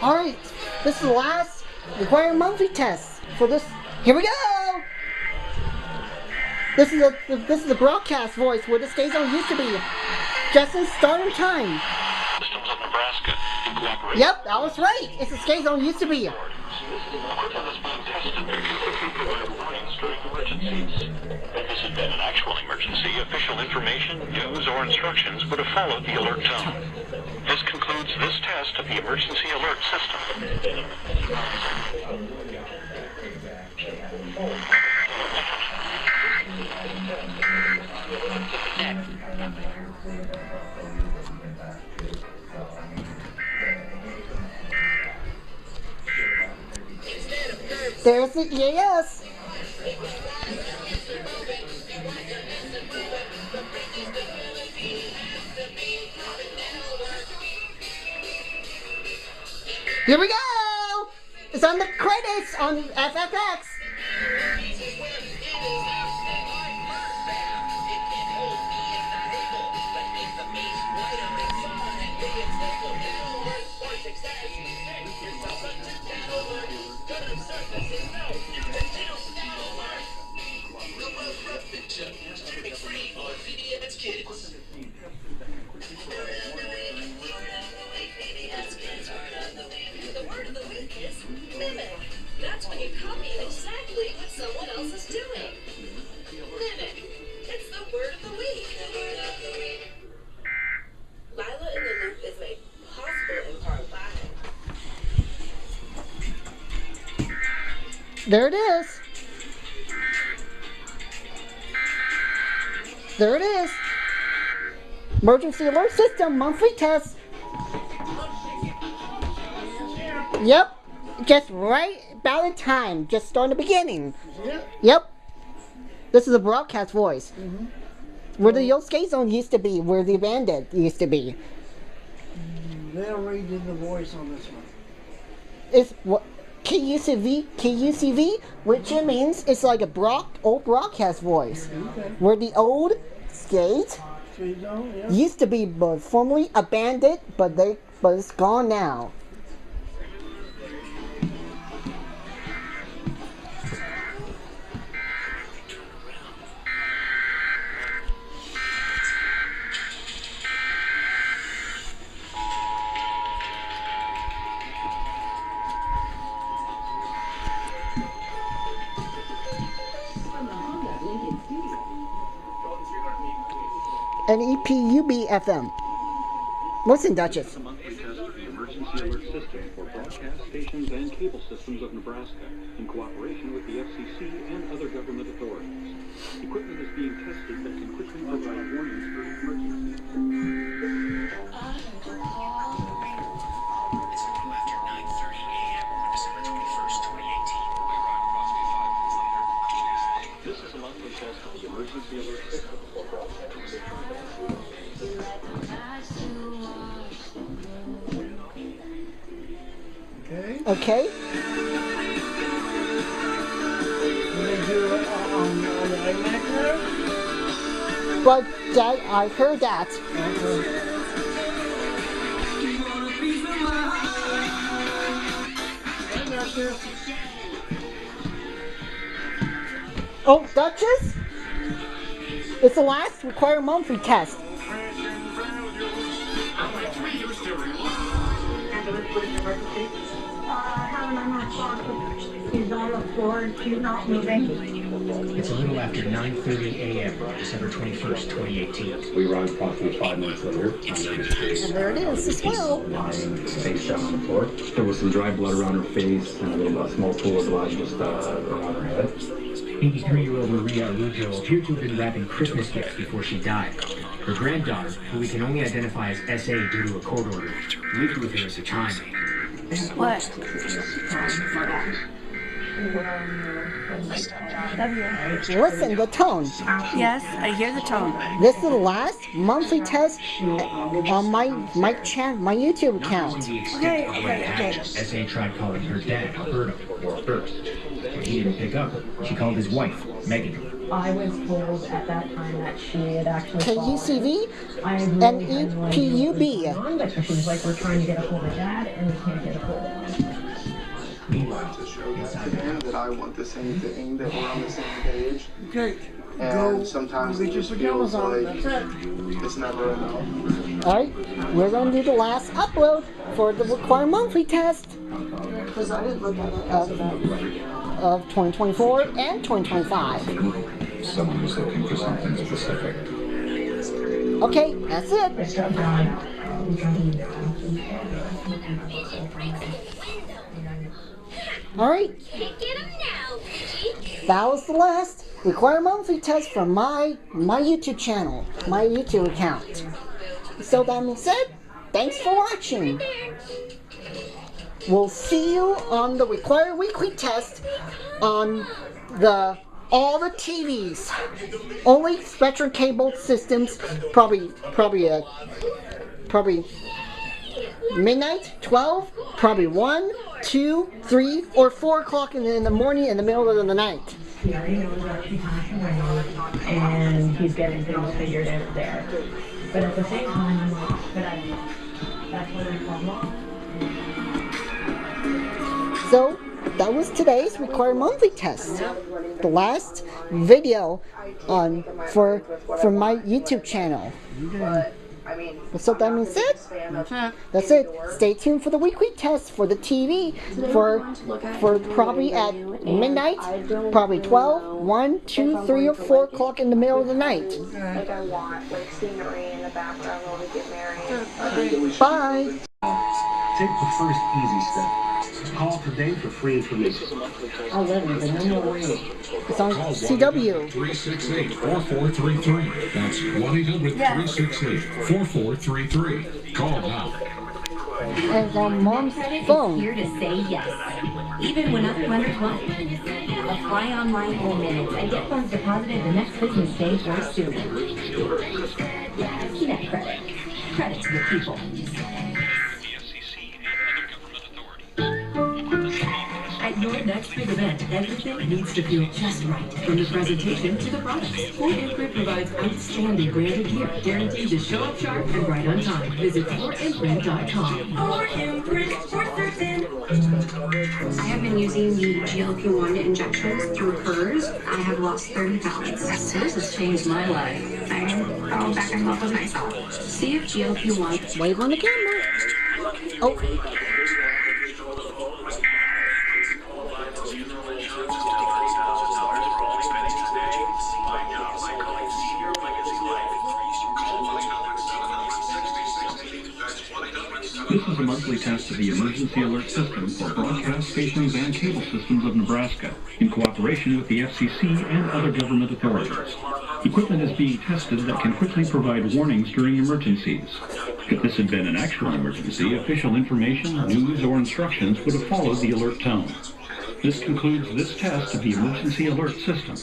Alright, this is the last required monthly test for this. Here we go! This is the broadcast voice where the state zone used to be. Justin's starting time. Systems of Nebraska in cooperation. Yep, that was right. It's the skate zone used to be. If this had been an actual emergency, official information, news, or instructions would have followed the alert tone. This concludes this test of the emergency alert system. There's the EAS. Here we go! It's on the credits on FFX. That's when you copy exactly what someone else is doing. Mimic. It's the word of the week. Lila in the Loop is made possible in part by. There it is. There it is. Emergency alert system monthly test. Yep. Just right about in time. Just starting the beginning. Yep. This is a broadcast voice. Where the old skate zone used to be. Where the bandit used to be. They redid the voice on this one. It's what KUCV, which it means it's like a old broadcast voice. Okay. Where the old skate Skate zone, yeah. used to be formerly abandoned, but it's gone now. And EPUB FM. Listen, Duchess. A monthly test of the emergency alert system for broadcast stations and cable systems of Nebraska in cooperation with the FCC and other government authorities. Equipment is being tested that can quickly provide warnings during emergencies. It's a little after 9:30 a.m. on December 21st, 2018. We arrived approximately 5 minutes later. This is a monthly test of the emergency alert system for broadcast stations. Okay. Okay. Can they do it on the iMac there? But that I heard that. Okay. I got this. Oh, Duchess? It's the last required monthly test. He's on the floor, she's not moving. It's a little after 9:30 a.m. on December 21st, 2018. We arrived approximately 5 minutes later. And there it is as well. Lying face down on the floor. There was some dry blood around her face and a little small pool of blood just around her head. 83-year-old Maria Arujo appeared to have been wrapping Christmas gifts before she died. Her granddaughter, who we can only identify as S.A. due to a court order, lived with her at the time. What? Listen, the tone. Yes, I hear the tone. This is the last monthly test on my YouTube account. Okay. S.A. tried calling her dad, Alberto, first. When he didn't pick up, she called his wife, Megan. I was told at that time that she had actually KUCV I and really had no idea what was EPUB. going on, but she was like, we're trying to get a hold of Dad, and we can't get a hold of him. To show that to him that I want the same thing, that we're on the same page. Okay. And sometimes it just feels like it's never enough. Alright, we're going to do the last upload for the required monthly test Because I didn't look at it as of 2024 and 2025. Someone who's looking for something specific. Okay, that's it. Alright, Can't get him now, Pidgey. that was the last required monthly test for my YouTube channel, my YouTube account. So that being said, thanks for watching. We'll see you on the required weekly test on all the TVs. Only Spectrum cable systems, probably midnight, 12, probably 1, 2, 3, or 4 o'clock in the morning in the middle of the night. He already knows what she's talking about, and he's getting things figured out there. But at the same time, I'm like, that's what I call mom. So that was today's required monthly test. The last video for my YouTube channel. So that being said, that's it. Stay tuned for the weekly test for the TV for probably at midnight, probably 12, 1, 2, 3, or 4 o'clock in the middle of the night. Like I want like scenery in the background while we get married. Bye. Take the first easy step. Call today for free information. I'll let him, but no more waiting. It's on CW. 368-4433. That's 1-800-368-4433. Call now. And it's on Mom's phone. Here to say yes, even when other lenders won't. Apply online in minutes and get funds deposited the next business day or sooner. Connect credit. Credit to the people. At your next big event, everything needs to feel just right. From the presentation to the products, Ford Imprint provides outstanding branded gear, guaranteed to show up sharp and right on time. Visit FordImprint.com. Ford Imprint for certain. I have been using the GLP-1 injections through hers. I have lost 30 pounds. This has changed my life. I'm all back in love with myself. See if GLP-1... Wave on the camera. Oh. This is a monthly test of the emergency alert system for broadcast stations and cable systems of Nebraska in cooperation with the FCC and other government authorities. Equipment is being tested that can quickly provide warnings during emergencies. If this had been an actual emergency, official information, news, or instructions would have followed the alert tone. This concludes this test of the emergency alert system.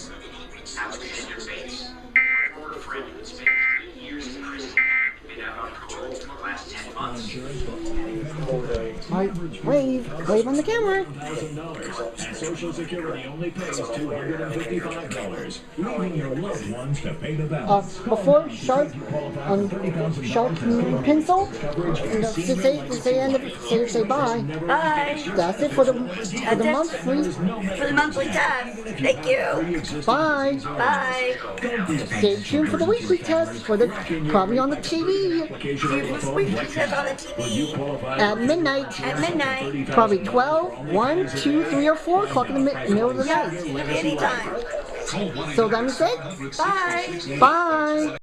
Wave on the camera. Social Security only pays $255, leaving your loved ones to pay the balance. Before sharp pencil, say bye. Bye. That's it for the monthly. For the monthly test. Thank you. Bye. Bye. Stay tuned for the weekly test probably on the TV. Weekly test on the TV. At midnight. At midnight. Probably 12, 1, 2, 3, or 4 o'clock in the middle of the night. Anytime. So that means it. Bye. Bye.